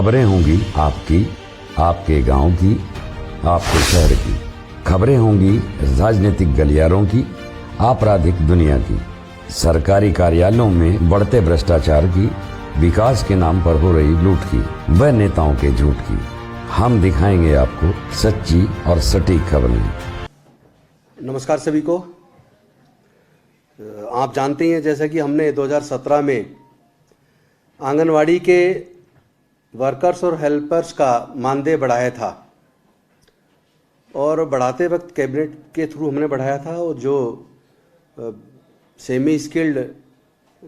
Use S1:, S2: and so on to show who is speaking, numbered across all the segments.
S1: खबरें होंगी आपकी, आपके गांव की, आपके शहर की। खबरें होंगी राजनीतिक गलियारों की, आपराधिक दुनिया की। सरकारी कार्यालयों में बढ़ते भ्रष्टाचार की, विकास के नाम पर हो रही लूट की, व नेताओं के झूठ की। हम दिखाएंगे आपको सच्ची और सटीक खबरें।
S2: नमस्कार सभी को। आप जानते हैं जैसा कि हमने 2017 में आंगनवाड़ी के वर्कर्स और हेल्पर्स का मानदेय बढ़ाया था और बढ़ाते वक्त कैबिनेट के थ्रू हमने बढ़ाया था। और जो सेमी स्किल्ड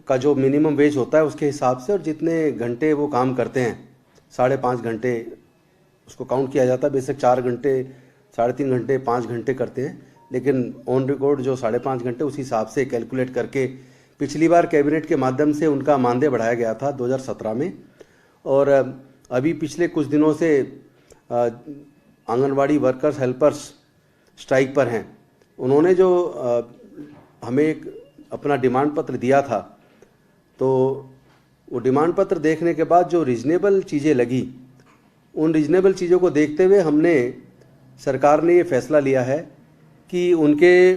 S2: का जो मिनिमम वेज होता है उसके हिसाब से और जितने घंटे वो काम करते हैं 5.5 घंटे उसको काउंट किया जाता है। बेशक 4 घंटे 3.5 घंटे 5 घंटे करते हैं, लेकिन ऑन रिकॉर्ड जो 5.5 घंटे उस हिसाब से कैलकुलेट करके पिछली बार कैबिनेट के माध्यम से उनका मानदेय बढ़ाया गया था 2017 में। और अभी पिछले कुछ दिनों से आंगनवाड़ी वर्कर्स हेल्पर्स स्ट्राइक पर हैं। उन्होंने जो हमें एक अपना डिमांड पत्र दिया था, तो वो डिमांड पत्र देखने के बाद जो रीजनेबल चीज़ें लगी, उन रीजनेबल चीज़ों को देखते हुए हमने सरकार ने ये फैसला लिया है कि उनके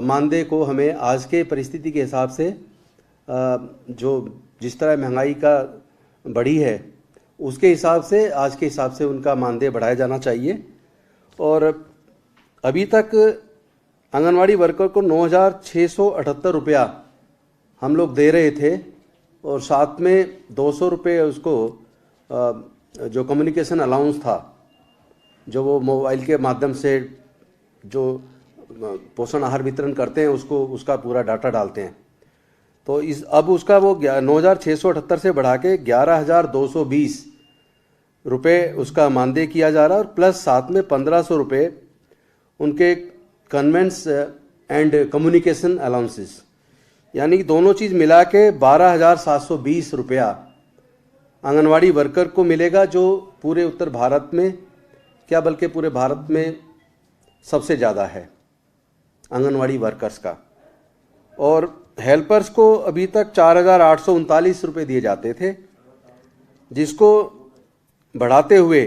S2: मानदेय को हमें आज के परिस्थिति के हिसाब से जो जिस तरह महंगाई का बढ़ी है उसके हिसाब से आज के हिसाब से उनका मानदेय बढ़ाया जाना चाहिए। और अभी तक आंगनवाड़ी वर्कर को 9,678 रुपया हम लोग दे रहे थे और साथ में 200 रुपये उसको जो कम्युनिकेशन अलाउंस था, जो वो मोबाइल के माध्यम से जो पोषण आहार वितरण करते हैं उसका पूरा डाटा डालते हैं। तो अब उसका वो 9,678 से बढ़ा के 11,220 रुपये उसका मानदेय किया जा रहा है और प्लस साथ में 1,500 रुपये उनके कन्वेंस एंड कम्युनिकेशन अलाउंसेस, यानी कि दोनों चीज़ मिला के 12,720 रुपया आंगनवाड़ी वर्कर को मिलेगा, जो पूरे उत्तर भारत में क्या बल्कि पूरे भारत में सबसे ज़्यादा है आंगनवाड़ी वर्कर्स का। और हेल्पर्स को अभी तक 4,839 रुपये दिए जाते थे, जिसको बढ़ाते हुए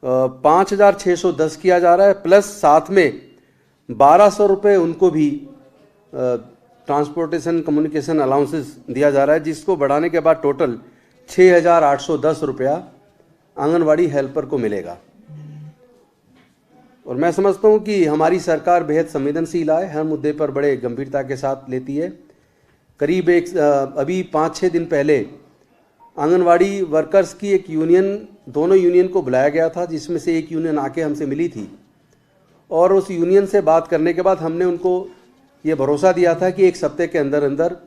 S2: 5,610 किया जा रहा है, प्लस साथ में 1,200 रुपये उनको भी ट्रांसपोर्टेशन कम्युनिकेशन अलाउंसेस दिया जा रहा है, जिसको बढ़ाने के बाद टोटल 6,810 रुपया आंगनवाड़ी हेल्पर को मिलेगा। और मैं समझता हूँ कि हमारी सरकार बेहद संवेदनशील है, हर मुद्दे पर बड़े गंभीरता के साथ लेती है। करीब अभी 5-6 दिन पहले आंगनवाड़ी वर्कर्स की एक यूनियन, दोनों यूनियन को बुलाया गया था, जिसमें से एक यूनियन आके हमसे मिली थी और उस यूनियन से बात करने के बाद हमने उनको ये भरोसा दिया था कि 1 हफ्ते के अंदर अंदर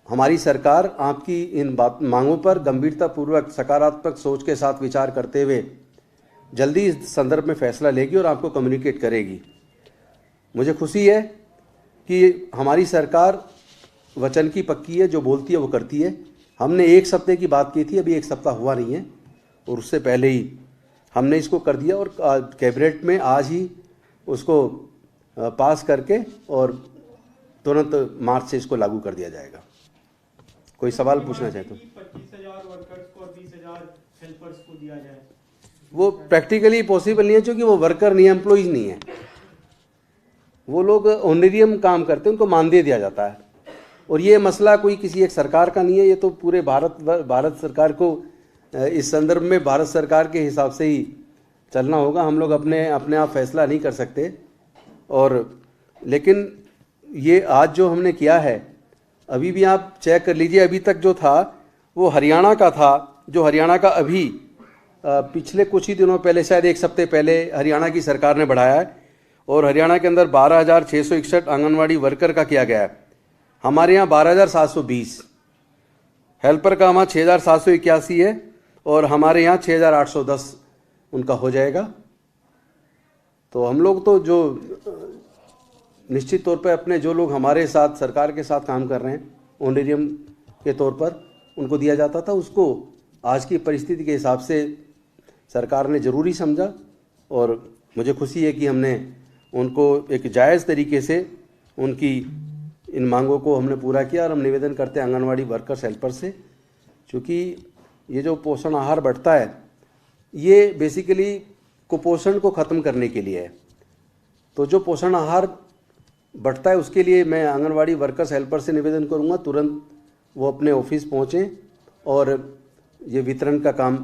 S2: हमारी सरकार आपकी इन मांगों पर गंभीरतापूर्वक सकारात्मक सोच के साथ विचार करते हुए जल्दी इस संदर्भ में फैसला लेगी और आपको कम्युनिकेट करेगी। मुझे खुशी है कि हमारी सरकार वचन की पक्की है, जो बोलती है वो करती है। हमने 1 हफ्ते की बात की थी, अभी 1 हफ्ता हुआ नहीं है और उससे पहले ही हमने इसको कर दिया और कैबिनेट में आज ही उसको पास करके और तुरंत मार्च से इसको लागू कर दिया जाएगा। कोई सवाल पूछना चाहे तो?
S3: 25,000 वर्कर्स को और 20,000 हेल्पर्स को दिया जाए,
S2: वो प्रैक्टिकली पॉसिबल नहीं है, क्योंकि वो वर्कर नहीं है, एम्प्लॉइज नहीं है। वो लोग ऑनरेरियम काम करते हैं, उनको मानदेय दिया जाता है। और ये मसला कोई किसी एक सरकार का नहीं है, ये तो पूरे भारत सरकार को इस संदर्भ में भारत सरकार के हिसाब से ही चलना होगा। हम लोग अपने आप फैसला नहीं कर सकते। और लेकिन ये आज जो हमने किया है, अभी भी आप चेक कर लीजिए, अभी तक जो था वो हरियाणा का था, जो हरियाणा का अभी पिछले कुछ ही दिनों पहले, शायद 1 हफ्ते पहले हरियाणा की सरकार ने बढ़ाया है और हरियाणा के अंदर 12,661 आंगनवाड़ी वर्कर का किया गया है। हमारे यहाँ 12,720, हेल्पर का वहाँ 6,781 है और हमारे यहाँ 6,810 उनका हो जाएगा। तो हम लोग तो जो निश्चित तौर पे अपने जो लोग हमारे साथ सरकार के साथ काम कर रहे हैं ऑनरेरियम के तौर पर उनको दिया जाता था, उसको आज की परिस्थिति के हिसाब से सरकार ने ज़रूरी समझा और मुझे खुशी है कि हमने उनको एक जायज़ तरीके से उनकी इन मांगों को हमने पूरा किया। और हम निवेदन करते हैं आंगनवाड़ी वर्कर्स हेल्पर से, क्योंकि ये जो पोषण आहार बढ़ता है ये बेसिकली कुपोषण को ख़त्म करने के लिए है। तो जो पोषण आहार बढ़ता है उसके लिए मैं आंगनवाड़ी वर्कर्स हेल्पर से निवेदन करूंगा तुरंत वो अपने ऑफिस पहुंचें और ये वितरण का काम